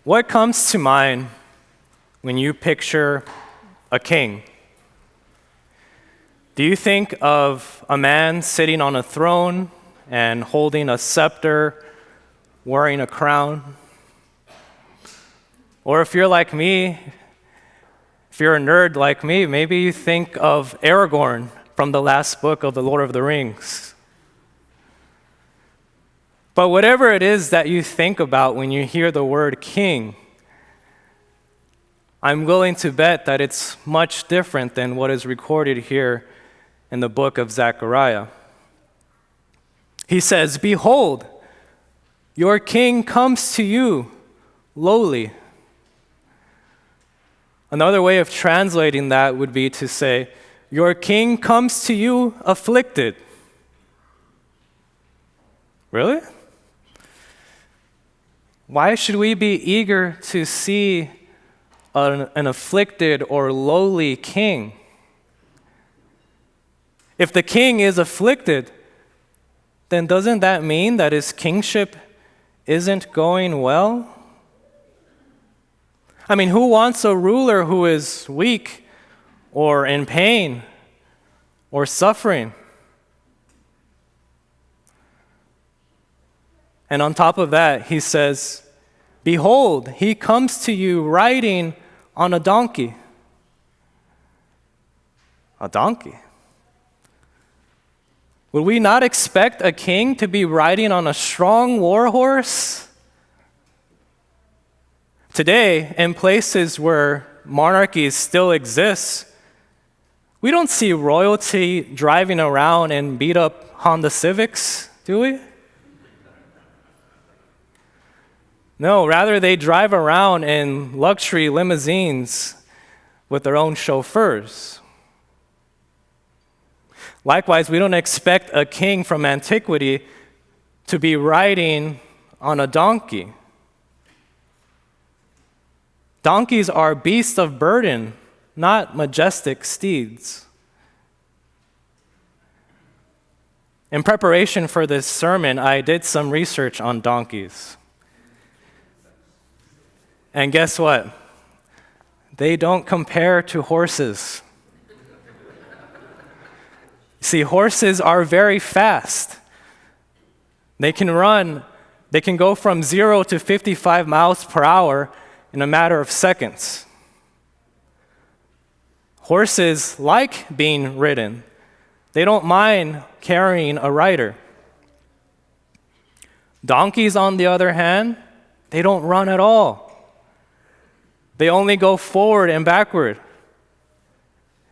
What comes to mind when you picture a king? Do you think of a man sitting on a throne and holding a scepter, wearing a crown? Or if you're like me, if you're a nerd like me, maybe you think of Aragorn from the last book of The Lord of the Rings. But whatever it is that you think about when you hear the word king, I'm willing to bet that it's much different than what is recorded here in the book of Zechariah. He says, "Behold, your king comes to you lowly." Another way of translating that would be to say, "Your king comes to you afflicted." Really? Why should we be eager to see an afflicted or lowly king? If the king is afflicted, then doesn't that mean that his kingship isn't going well? I mean, who wants a ruler who is weak or in pain or suffering? And on top of that, he says, "Behold, he comes to you riding on a donkey." A donkey? Would we not expect a king to be riding on a strong war horse? Today, in places where monarchies still exist, we don't see royalty driving around in beat-up Honda Civics, do we? No, rather they drive around in luxury limousines with their own chauffeurs. Likewise, we don't expect a king from antiquity to be riding on a donkey. Donkeys are beasts of burden, not majestic steeds. In preparation for this sermon, I did some research on donkeys. And guess what? They don't compare to horses. See, horses are very fast. They can go from 0 to 55 miles per hour in a matter of seconds. Horses like being ridden. They don't mind carrying a rider. Donkeys, on the other hand, they don't run at all. They only go forward and backward.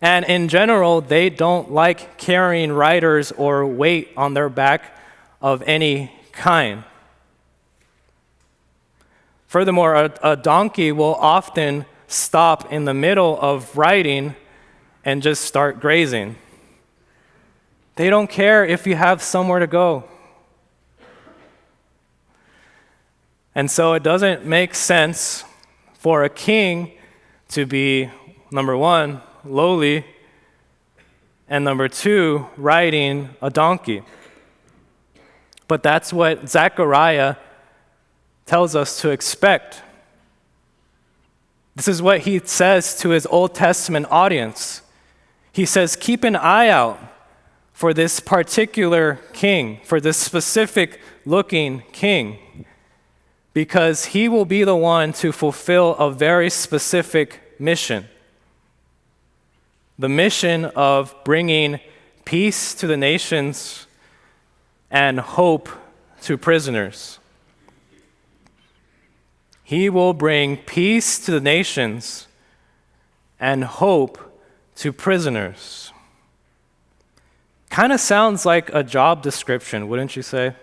And in general, they don't like carrying riders or weight on their back of any kind. Furthermore, a donkey will often stop in the middle of riding and just start grazing. They don't care if you have somewhere to go. And so it doesn't make sense for a king to be, number one, lowly, and number two, riding a donkey. But that's what Zechariah tells us to expect. This is what he says to his Old Testament audience. He says, keep an eye out for this particular king, for this specific looking king, because he will be the one to fulfill a very specific mission. The mission of bringing peace to the nations and hope to prisoners. He will bring peace to the nations and hope to prisoners. Kind of sounds like a job description, wouldn't you say?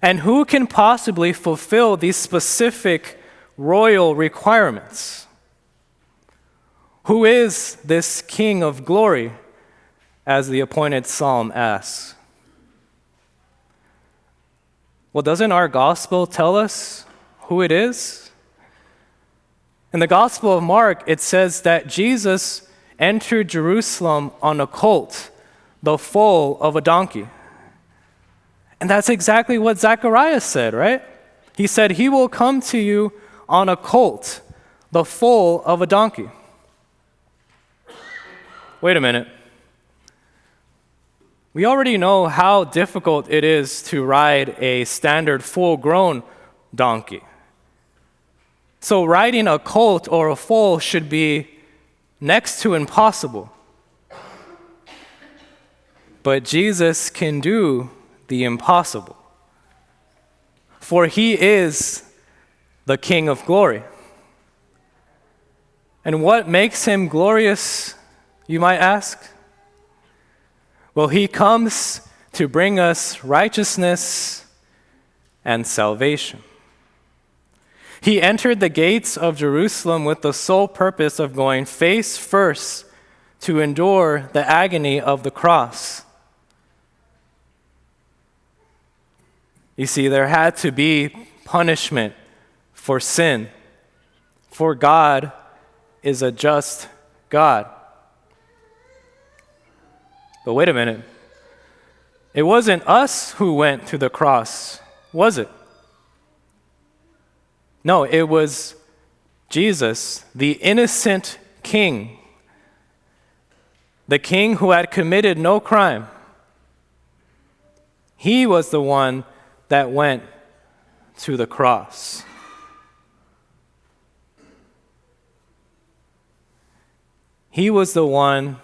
And who can possibly fulfill these specific royal requirements? Who is this King of glory, as the appointed psalm asks? Well, doesn't our gospel tell us who it is? In the Gospel of Mark, it says that Jesus entered Jerusalem on a colt, the foal of a donkey. And that's exactly what Zechariah said, right? He said, he will come to you on a colt, the foal of a donkey. Wait a minute. We already know how difficult it is to ride a standard full-grown donkey. So riding a colt or a foal should be next to impossible. But Jesus can do the impossible. For he is the King of glory. And what makes him glorious, you might ask? Well, he comes to bring us righteousness and salvation. He entered the gates of Jerusalem with the sole purpose of going face first to endure the agony of the cross. You see, there had to be punishment for sin, for God is a just God. But wait a minute. It wasn't us who went to the cross, was it? No, it was Jesus, the innocent king, the king who had committed no crime. He was the one that went to the cross. He was the one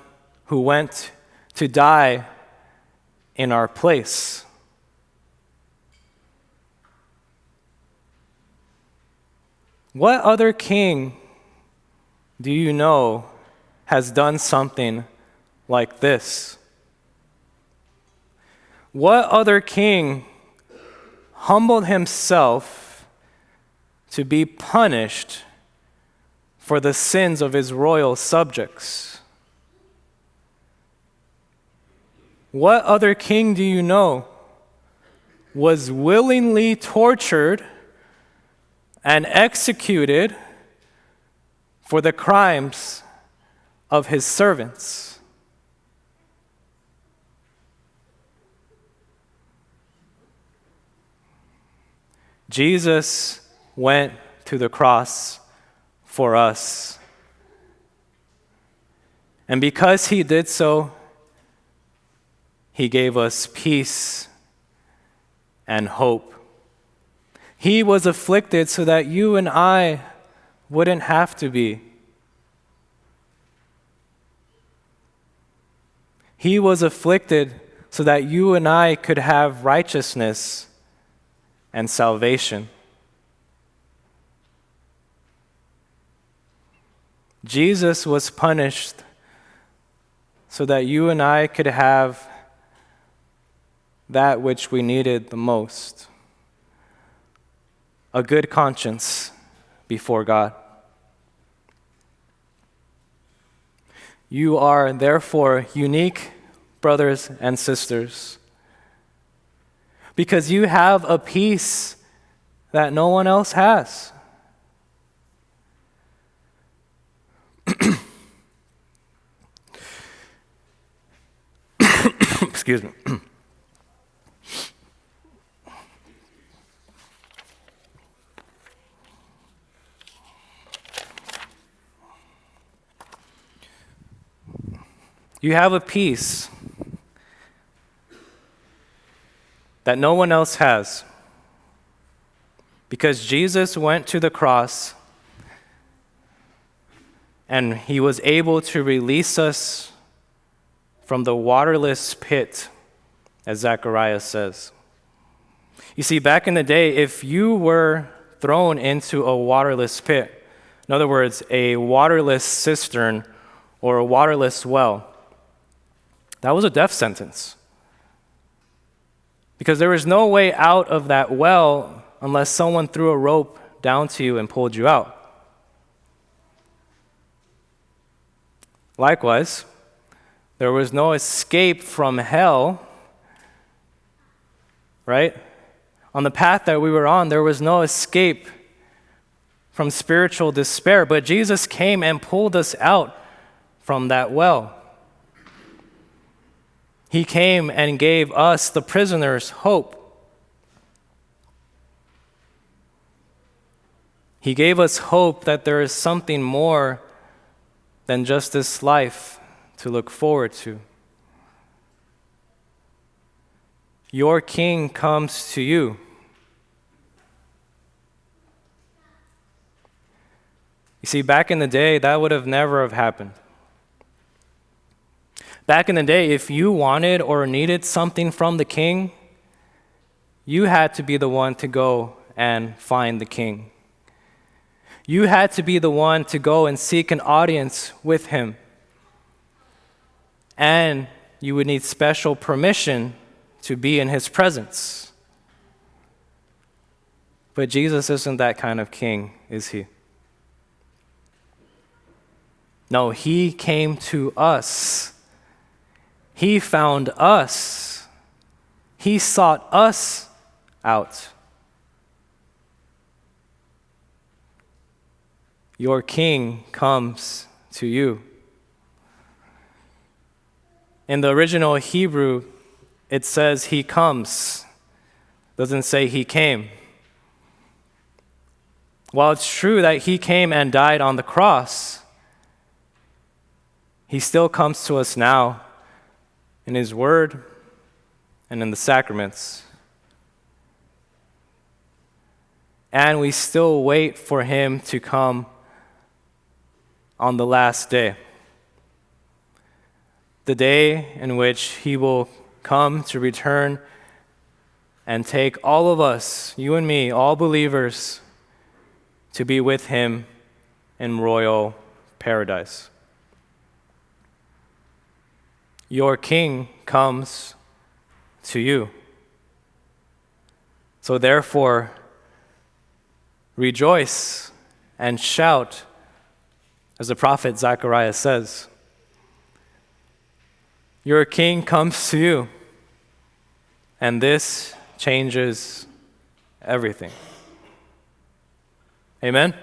who went to die in our place. What other king do you know has done something like this? What other king humbled himself to be punished for the sins of his royal subjects? What other king do you know was willingly tortured and executed for the crimes of his servants? Jesus went to the cross for us. And because he did so, he gave us peace and hope. He was afflicted so that you and I wouldn't have to be. He was afflicted so that you and I could have righteousness and salvation. Jesus was punished so that you and I could have that which we needed the most: a good conscience before God. You are therefore unique, brothers and sisters, because you have a peace that no one else has. Excuse me. You have a peace that no one else has, because Jesus went to the cross and he was able to release us from the waterless pit, as Zechariah says. You see, back in the day, if you were thrown into a waterless pit, in other words, a waterless cistern or a waterless well, that was a death sentence. Because there was no way out of that well unless someone threw a rope down to you and pulled you out. Likewise, there was no escape from hell, right? On the path that we were on, there was no escape from spiritual despair, but Jesus came and pulled us out from that well. He came and gave us, the prisoners, hope. He gave us hope that there is something more than just this life to look forward to. Your King comes to you. You see, back in the day, that would have never have happened. Back in the day, if you wanted or needed something from the king, you had to be the one to go and find the king. You had to be the one to go and seek an audience with him. And you would need special permission to be in his presence. But Jesus isn't that kind of king, is he? No, he came to us. He found us. He sought us out. Your King comes to you. In the original Hebrew, it says he comes. It doesn't say he came. While it's true that he came and died on the cross, he still comes to us now in his word and in the sacraments. And we still wait for him to come on the last day, the day in which he will come to return and take all of us, you and me, all believers, to be with him in royal paradise. Your King comes to you. So therefore, rejoice and shout, as the prophet Zechariah says. Your King comes to you, and this changes everything. Amen?